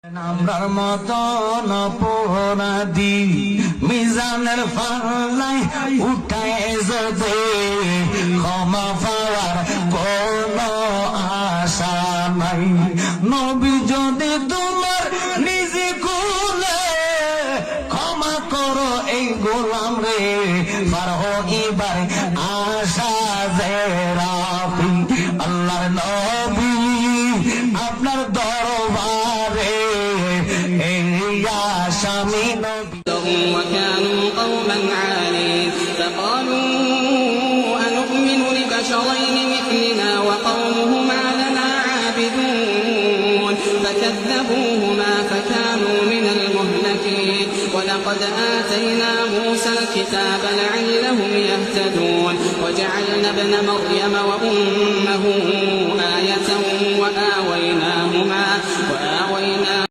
আমরার মতন অপরাধী মিজানের পাল্লায় উঠায় যদি ক্ষমা পাওয়ার কোন আশা নাই। নবী যদি তোমার নিজে কুলে ক্ষমা করো এই গোলাম রে পারো এবার আশা যে রাফি। আল্লাহর নবী আপনার দরবারে স্বামী নবী وكانوا قوما عالين فقالوا أنؤمن لبشرين مثلنا وقومهما لنا عابدون فكذبوهما فكانوا من المهلكين ولقد آتينا موسى الكتاب لعلهم يهتدون وجعلنا ابن مريم وأمه آية وآويناهما